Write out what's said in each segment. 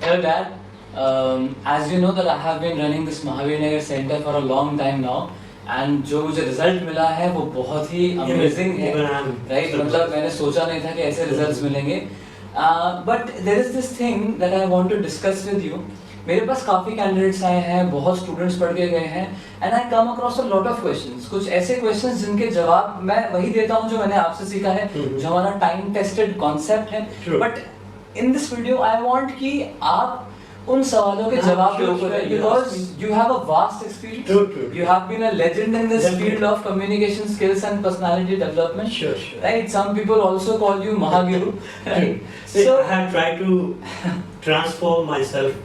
Hello, Dad. As you know that I have been running this Mahavir Nagar Center for a long time now, and जो मुझे result मिला है वो बहुत ही amazing है, right? मतलब मैंने सोचा नहीं था कि ऐसे रिजल्ट्स मिलेंगे. But there is this thing that I want to discuss with you. मेरे पास काफ़ी कैंडिडेट्स आए हैं, बहुत स्टूडेंट्स पढ़ के गए हैं, and I come across a lot of questions. कुछ ऐसे क्वेश्चंस जिनके जवाब मैं वही देता हूँ जो मैंने आपसे सीखा है, जो हमारा टाइम टेस्टेड कॉन्सेप्ट है. But in this video I want कि आप उन सवालों के जवाब दोगे, because you have a vast experience. You have been a legend in this field of communication skills and personality development. Sure. Right? Some people also call you Mahaguru. Right? So I have tried to transform myself,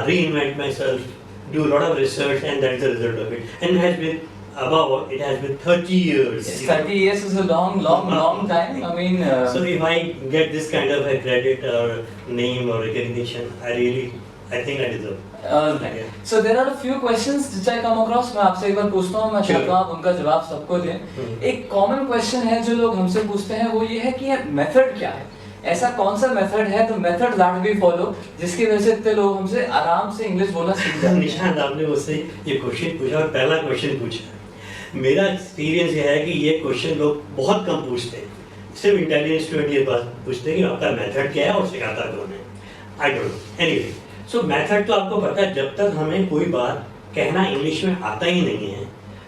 reinvent myself, do a lot of research, and that's the result of it. And it has been 30 years. Yes, 30 years is a long time. I mean, so if I get this kind of a credit or name or recognition, I think I deserve. Right. Yeah. So there are a few questions which I come across. मैं आपसे एक बार पूछता हूँ, मैं चाहता हूँ आप उनका जवाब सबको दें. एक कॉमन क्वेश्चन है जो लोग हमसे पूछते हैं, वो ये है कि मेथड क्या है. ऐसा कौन सा मेथड है, तो मेथड दैट वी फॉलो, जिसकी वजह से इतने लोग हमसे आराम से इंग्लिश बोलना सीख जाते हैं. निशांत, आपने मुझसे ये क्वेश्चन पूछा और पहला क्वेश्चन पूछा. मेरा एक्सपीरियंस ये है कि ये क्वेश्चन लोग बहुत कम पूछते हैं. सिर्फ इंटेलिजेंट स्टूडेंट ये बात पूछते हैं कि आपका मेथड क्या है और सिखाता कौन है. I don't know. Anyway, so method तो आपको पता है. जब तक हमें कोई बात कहना इंग्लिश में आता ही नहीं है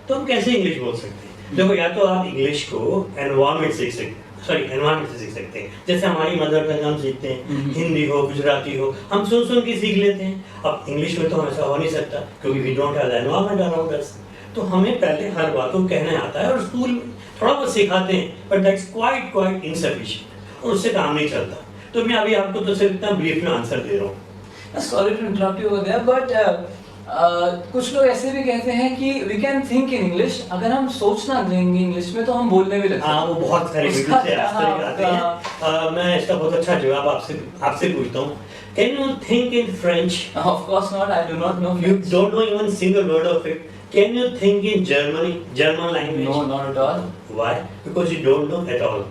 तो हम कैसे इंग्लिश बोल सकते हैं. देखो, या तो आप इंग्लिश को एनवायरमेंट से सीख सकते हैं. जैसे हमारी मदर टंग हम सीखते हैं, हिंदी हो, गुजराती हो, हम सुन के सीख लेते हैं. अब इंग्लिश में तो ऐसा हो नहीं सकता क्योंकि we don't have the environment around us. तो हमें पहले हर बात को कहना आता है और स्कूल में थोड़ा बहुत सिखाते हैं, बट दैट्स क्वाइट इनसफिशिएंट और उससे काम नहीं चलता. तो मैं अभी आपको तो सिर्फ इतना ब्रीफ में आंसर दे रहा हूँ. Sorry to interrupt you over there, but कुछ लोग ऐसे भी कहते हैं कि we can think in English. अगर हम सोचना लेंगे इंग्लिश में तो हम बोलने भी लगते हैं. हाँ, वो बहुत सारे वीडियो से आते हैं. मैं इसका बहुत अच्छा जवाब आपसे पूछता हूँ. Can you think in French? Of course not. I do not know French. You don't know even single word of it. Can you think in German language? No, not at all. Why? Because you don't know at all.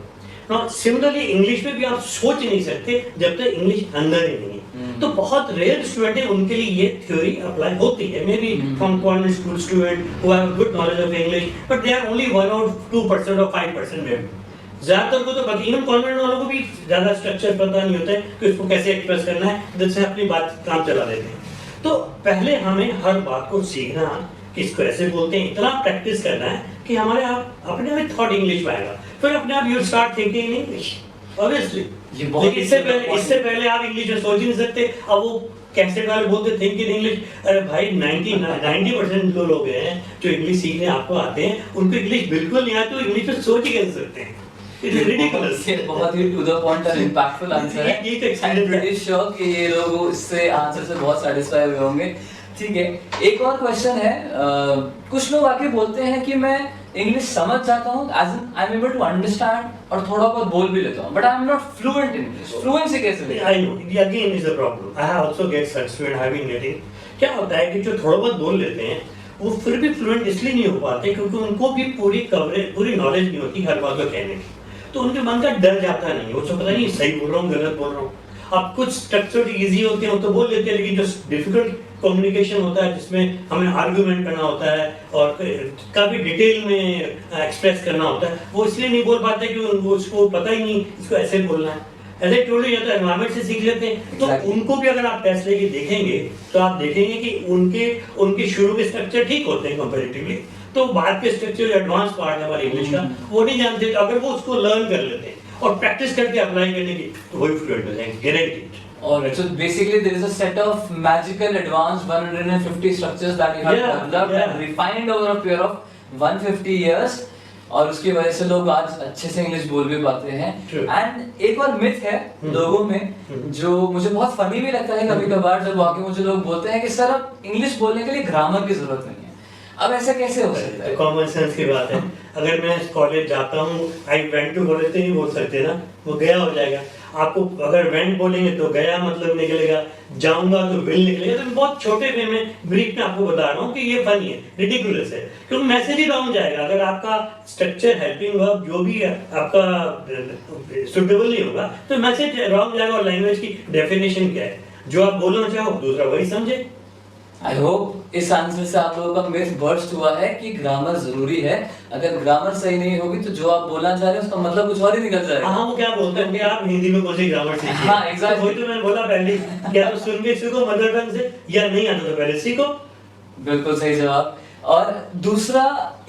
Now, similarly, English में भी आप सोच नहीं सकते जब तक English अंदर ही नहीं है. तो बहुत रेयर स्टूडेंट है उनके लिए ये थ्योरी अप्लाई होती है. May be from college school student who have good knowledge of English, but they are only 1 or 2% or 5% maybe. ज्यादातर को तो पता, इवन कॉन्वेंट वालों को भी ज्यादा स्ट्रक्चर पता नहीं होता है कि उसको कैसे एक्सप्रेस करना है, जिससे अपनी बात काम चला देते हैं. तो पहले हमें हर बात को सीखना कि इसको ऐसे बोलते हैं, इतना प्रैक्टिस करना है कि हमारे आप अपने आप थॉट इंग्लिश पाएगा. फिर अपने आप you start thinking in English obviously. लेकिन इससे पहले आप इंग्लिश में सोच ही नहीं सकते. अब वो कैसेट वाले बोलते थिंक इन इंग्लिश. अरे भाई, 90% जो लोग हैं जो इंग्लिश सीखने आपको आते हैं, उनको इंग्लिश बिल्कुल नहीं आती, वो इंग्लिश में सोच ही कैसे सकते हैं. बहुत ही टू द पॉइंट और इंपैक्टफुल आंसर है. आई एम प्रीटी श्योर कि ये लोग इससे आंसर से बहुत सेटिस्फाई हुए होंगे. ठीक है, एक और क्वेश्चन है. कुछ लोग आके बोलते हैं कि मैं इंग्लिश समझ जाता हूँ, I am able to understand और थोड़ा बहुत बोल भी लेता हूँ, but I am not fluent in English. Fluency कैसे ले? I know, again is the problem. I have also get such student have been getting. क्या होता है कि जो थोड़ा बहुत बोल लेते हैं वो फिर भी फ्लुएंट इसलिए नहीं हो पाते क्योंकि उनको भी पूरी नॉलेज नहीं होती हर बात को कहने की. तो उनके मन का डर जाता नहीं. वो तो पता नहीं सही बोल रहा हूँ गलत बोल रहा हूँ. अब कुछ स्ट्रक्चर इजी होते हैं वो तो बोल लेते हैं, लेकिन जो डिफिकल्ट कम्युनिकेशन होता है जिसमें हमें आर्गुमेंट करना होता है और काफी डिटेल में एक्सप्रेस करना होता है, वो इसलिए नहीं बोल पाते कि वो उसको पता ही नहीं इसको ऐसे बोलना है. ऐसे टोल या तो एनवायरमेंट से सीख लेते हैं. तो उनको भी अगर आप टेस्ट लेके देखेंगे तो आप देखेंगे कि उनके शुरू के स्ट्रक्चर ठीक होते हैं कंपैरेटिवली. तो बाद के स्ट्रक्चर एडवांस पार्ट है हमारे इंग्लिश का, वो नहीं जानते. अगर वो उसको लर्न कर लेते हैं और प्रैक्टिस करके अप्लाई करने की, तो वही फ्लुएंट हो जाएंगे, guaranteed. Alright, so basically there is a set of magical advanced 150 structures that you have developed and refined over a period of 150 years, और उसकी वजह से लोग आज अच्छे से इंग्लिश बोल भी पाते हैं. एंड एक और मिथ है लोगों में जो मुझे बहुत फनी भी लगता है कभी कभार, जब आके मुझे लोग बोलते हैं कि सर अब इंग्लिश बोलने के लिए ग्रामर की जरूरत नहीं है. अब ऐसा कैसे हो सकता है? कॉमन सेंस की बात है. अगर मैं कॉलेज जाता हूँ, आई वेंट टू कॉलेज तो नहीं बोल सकते ना, वो गया हो जाएगा. आपको अगर वेंट बोलेंगे तो गया मतलब निकलेगा, जाऊंगा तो विल निकलेगा. तो बहुत छोटे वे में ब्रीफ में आपको बता रहा हूँ कि ये फनी है, रिडिकुलस है, क्योंकि मैसेज ही रॉन्ग जाएगा. अगर आपका स्ट्रक्चर हेल्पिंग वर्ब जो भी है आपका सुटेबल नहीं होगा तो मैसेज रॉन्ग जाएगा. और लैंग्वेज की डेफिनेशन क्या है? जो आप बोलना चाहो दूसरा वही समझे। आई होप इस आंसर से आप लोगों का मिथ बर्स्ट हुआ है कि ग्रामर जरूरी है। अगर ग्रामर सही नहीं होगी तो जो आप बोलना चाह रहे हैं उसका मतलब कुछ और ही निकल जाएगा। हाँ, वो क्या बोलते हैं कि आप हिंदी में कौन सी ग्रामर सीखिए। हाँ, exactly. तो वही तो मैंने बोला पहले, क्या तो सुन के सीखो मदर टंग से, या नहीं आता तो पहले सीखो। बिल्कुल सही जवाब। और दूसरा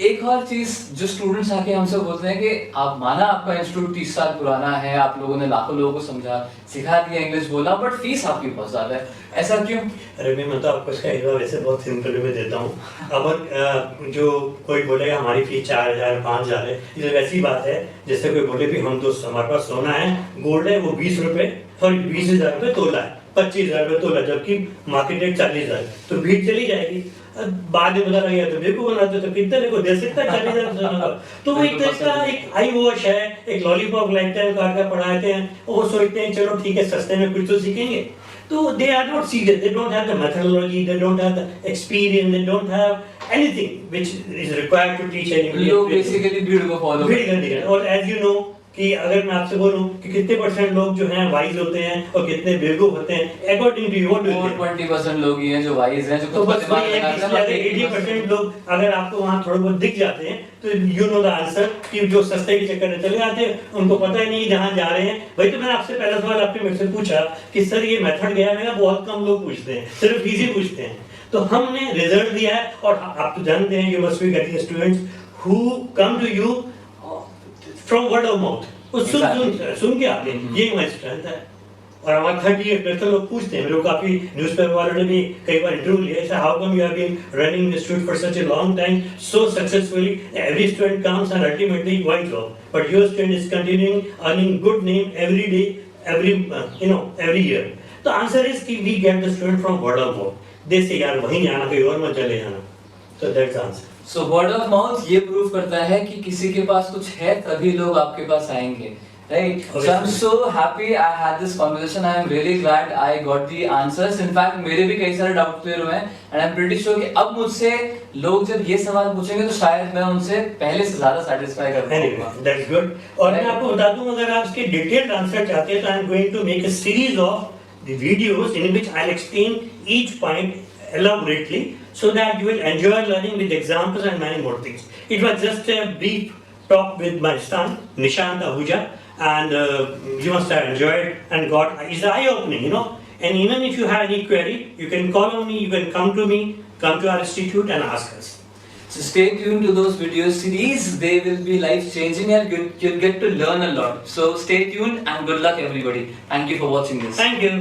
एक और चीज जो स्टूडेंट्स आके हमसे बोलते हैं कि आप माना आपका इंस्टीट्यूट 30 साल पुराना है, आप लोगों ने लाखों लोगों को सिखा दिया इंग्लिश बोलना, बट फीस आपकी बहुत ज्यादा है, ऐसा क्यों? अरे मैं तो आपको इसका जवाब वैसे बहुत सिंपल में देता हूँ। अब जो कोई बोलेगा हमारी फीस 4,000 5,000 है, ये वैसी बात है जैसे कोई बोले भी हम तो हमारे पास सोना है, गोल्ड है, वो 20,000 रुपये तोला है, 25,000 रुपये तोला, जबकि मार्केट रेट 40,000, तो भीड़ चली जाएगी। बाद में पता लगा तो बेवकूफ बनाते तो कितने को दे सकता है 40,000। तो वो एक तरह का एक आई वॉश है, एक लॉलीपॉप लाइफ टाइम कार्ड का पढ़ाते हैं, वो सोचते हैं चलो ठीक है सस्ते में कुछ तो सीखेंगे। तो they are not serious, they don't have the methodology, they don't have the experience, they don't have anything which is required to teach anybody. लोग बेसिकली भीड़ को फॉलो करते हैं। और एज यू नो कि अगर मैं आपसे बोलूं कि कितने परसेंट लोग जो हैं वाइज होते हैं और कितने बेवकूफ होते हैं, अकॉर्डिंग टू योर 20% लोग ही हैं जो वाइज हैं, जो तो बस वही है कि अगर 80% लोग अगर आपको वहां थोड़े बहुत दिख जाते हैं तो यू नो द आंसर, कि जो सस्ते के चक्कर में चले आते हैं उनको पता ही नहीं जहां जा रहे हैं। वही तो मैंने आपसे पहला सवाल आपने मेरे से पूछा कि सर ये मेथड गया है, बहुत कम लोग पूछते हैं, सिर्फ इजी पूछते हैं। तो हमने रिजल्ट दिया है, और आप तो जानते हैं you must be getting students who come to you from word of mouth. सुन के आते हैं, ये हमारी स्ट्रेंथ है। और हमारे 30 ईयर तो लोग पूछते हैं, मेरे को काफी न्यूज़पेपर वालों ने भी कई बार इंटरव्यू लिया है, how come you have been running institute for such a long time so successfully, every student comes and ultimately one job, but your student is continuing earning good name every day, every year. तो answer is कि we get the student from word of mouth, they say यार वहीं जाना, कहीं और मत चले जाना। So that's the answer. So word of mouth ये प्रूव करता है कि किसी के पास कुछ है तभी लोग आपके पास आएंगे, right? So I'm so happy I had this conversation. I am really glad I got the answers. In fact मेरे भी कई सारे डाउट क्लियर हुए हैं, and I'm pretty sure कि अब मुझसे लोग जब ये सवाल पूछेंगे तो शायद मैं उनसे पहले से ज़्यादा satisfy कर पाऊँगा। That's good. और मैं आपको बता दूँ, अगर आप इसके detailed answer चाहते हैं तो I'm going to make a series of the videos in which I'll explain each point elaborately, so that you will enjoy learning with examples and many more things. It was just a brief talk with my son, Nishant Ahuja, and you must have enjoyed and got, it's eye-opening, you know. And even if you have any query, you can call on me, you can come to me, come to our institute and ask us. So stay tuned to those video series. They will be life-changing and you'll get to learn a lot. So stay tuned and good luck everybody. Thank you for watching this. Thank you.